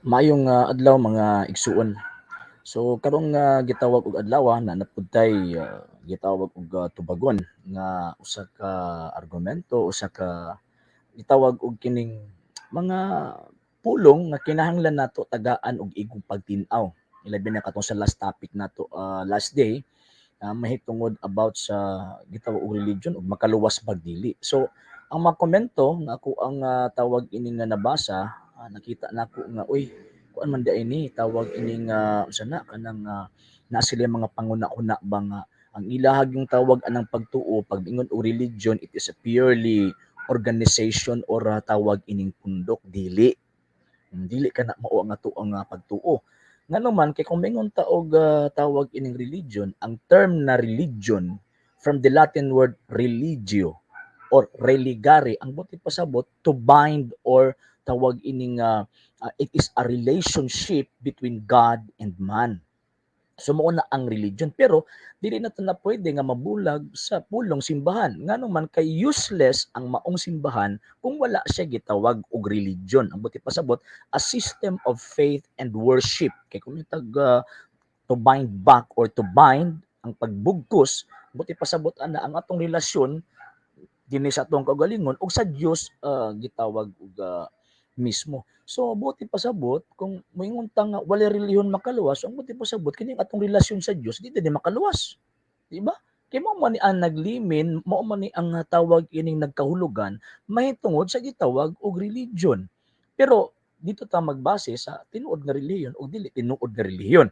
Maayong adlaw mga igsuon. So karong gitawag og adlaw na napudtay gitawag og tubagon nga usa ka argumento, usa ka gitawag og kining mga pulong nga kinahanglan nato tagaan og igong pagtin-aw. Ilabi na katong sa last topic nato last day, mahitungod about sa gitawag og religion ug makaluwas pagdili. So ang mga komento nga ako ang tawag ini nga nabasa, nakita nako nga uy kuan man di ini tawag ini nga unsa na kanang na sila mga panguna-una ba nga ang ilahag yung tawag anang pagtuo pag-ingon o religion, it is a purely organization or tawag ining pundok dili. Dili ka na mao nga to ang pagtuo. Ngano man kay kung mingon ta og tawag ining religion, ang term na religion from the Latin word religio or religare, ang buti pasabot to bind or tawag ining it is a relationship between God and man. So mao na ang religion, pero dili na ta na puwede nga mabulag sa pulong simbahan. Ngano man kay useless ang maong simbahan kung wala siya gitawag og religion. Ang buti pasabot, a system of faith and worship. Kay kung tag to bind back or to bind ang pagbugkos, buti pasabot ana ang atong relasyon dinhi sa atong kaugalingon ug sa Dios gitawag og mismo. So buti pasabot kung moingon ta nga walay relihon makaluwas, ang buti pasabot kini atong relasyon sa Dios di din makaluwas, di ba? Kay mao man ni ang naglimin, mao man ni ang tawag ining nagkahulugan mahitungod sa gitawag og religion. Pero dito ta magbase sa tinuod nga relihiyon o dili tinuod nga relihiyon.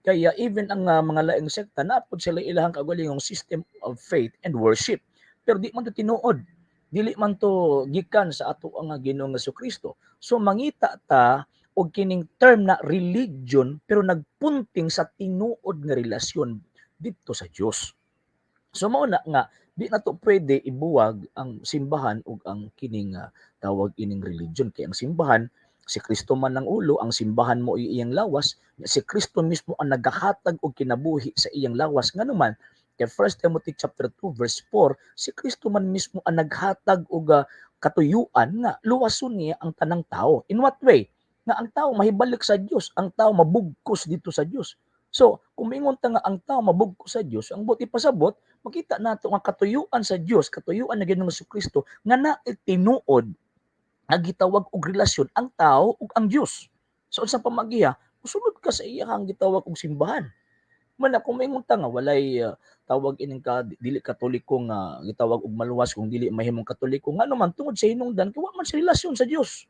Kaya even ang mga laing sekta naapod sila ilahang kaugalingong system of faith and worship. Pero di man to tinuod, dili man to gikan sa ato ang Ginoong Jesucristo. So mangita ta og kining term na religion pero nagpunting sa tinuod nga relasyon didto sa Dios. So mao na nga di na to pwede ibuwag ang simbahan ug ang kining tawag ining religion kay ang simbahan si Kristo man ang ulo, ang simbahan mo iyang lawas, si Kristo mismo ang nagahatag og kinabuhi sa iyang lawas nganuman kay 1 Timothy chapter 2 verse 4, si Kristo man mismo ang naghatag og katuyuan nga luwason niya ang tanang tao. In what way? Nga ang tao mahibalik sa Dios, ang tao mabugkos dito sa Dios. So, kung mingon ta nga ang tao mabugkos sa Dios, ang buti pasabot makita nato nga katuyuan sa Dios, katuyuan na Ginoong Jesucristo nga naay tinuod nga gitawag og relasyon ang tao ug ang Dios. So unsa pa magiya? Musulod ka sa iyang gitawag og simbahan. Man kung maingon ta nga walay tawag ining ka dili katoliko nga gitawag og maluwas kung dili mahimong katoliko ngano man tungod sa hinungdan kay wa man sa relasyon sa Dios.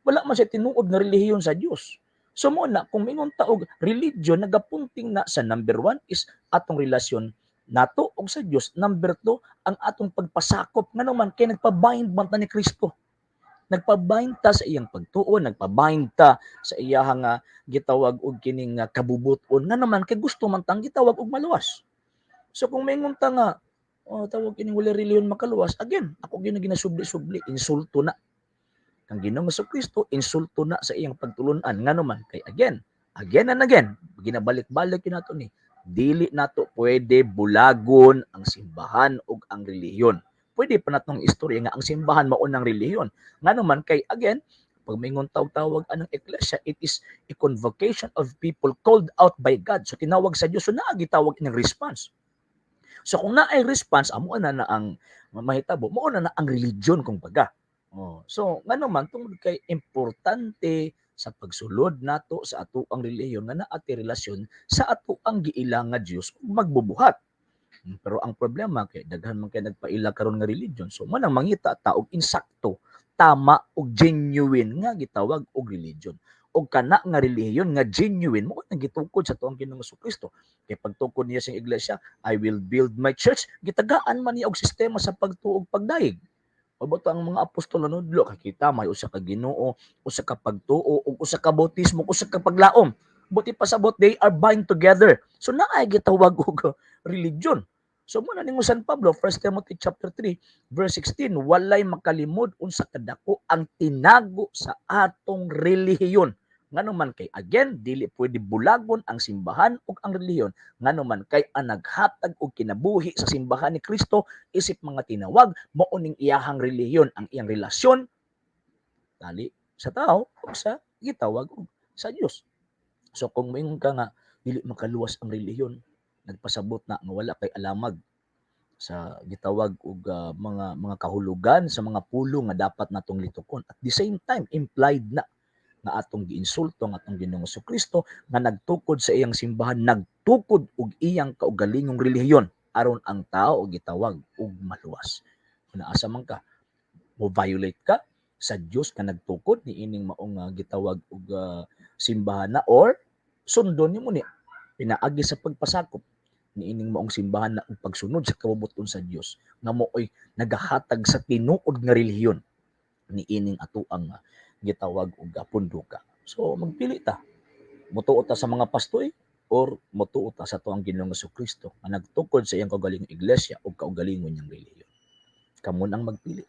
Wala man siya tinuod nga relihiyon sa Dios. So mo na kung mingon ta og religion nagapunting na sa number one is atong relasyon nato og sa Dios. Number two ang atong pagpasakop ngano man kay nagpabind man ta ni Kristo. Nagpabind ta sa iyang pagtuo, nagpabind ta sa iyang gitawag og kining kabubuton nga naman kay gusto man tang gitawag og maluwas. So kung maingon ta nga tawag kining wala relihiyon makaluwas, again, ako gyud ginasubli-subli, insulto na kang Ginoong Jesucristo, insulto na sa iyang pagtulunan ngano man kay again and again, ginabalik-balik yun nato ni dili nato pwede bulagon ang simbahan ug ang relihiyon. Pwede pa natong istorya nga ang simbahan mao nang relihiyon. Ngano man kay again, pag mingon tawag anang iglesia, it is a convocation of people called out by God. So tinawag sa Dios, so naa gitawag ining response. So kung naay response, amo na ang mahitabo, mao na ang religion kung baga. So ngano man tungod kay importante sa pagsulod nato sa ato ang relihiyon nga naa ti relasyon sa ato ang giila nga Dios ug magbubuhat. Pero ang problema kay daghan man kay nagpaila karon nga religion. So manang mangita ta og insakto, tama ug genuine nga gitawag og religion. Og kana nga relihiyon nga genuine mo nang gitukod sa tuang Ginoong Jesucristo. Kay pagtukod niya sa iglesia, I will build my church, gitagaan man niya og sistema sa pagtuo ug pagdayeg. Mabuto ang mga apostol nanudlo kay kita may usa ka Ginoo, usa ka pagtuo ug usa ka bautismo, usa ka paglaom. Buti pasabot they are bind together. So naay gitawag og religion. So mo na ning San Pablo, 1 Timothy chapter 3 verse 16, walay makalimod unsa kadako ang tinago sa atong relihiyon. Ngano man kay again dili pwede bulagon ang simbahan ug ang relihiyon. Ngano man kay ang naghatag og kinabuhi sa simbahan ni Kristo isip mga tinawag mao ning iyahang relihiyon ang iyang relasyon tali sa tao ug sa gitawag og sa Dios. So kung moingon ka nga dili makaluwas ang relihiyon, nagpasabot na nga wala kay alamag sa gitawag og mga kahulugan sa mga pulo nga dapat natong litukon. At the same time, implied na nga atong giinsulto ang atong Ginoong Kristo nga nagtukod sa iyang simbahan, nagtukod og iyang kaugalingong relihiyon aron ang tao gitawag og maluwas. Kung naasa man ka, mo violate ka sa Dios ka nagtukod ni ining maong gitawag og simbahan na, or sundon nimo ni pinaagi sa pagpasakop niining maong simbahan na ang pagsunod sa kabubuton sa Dios nga mooy nagahatag sa tinuod nga relihiyon niining ato ang gitawag og punduka. So magpili ta, motuo ta sa mga pastoy or motuo ta sa tuang Ginoong Kristo nga nagtukod sa iyang kaugalingong iglesia o kaugalingong niyang relihiyon. Kamo nang magpili.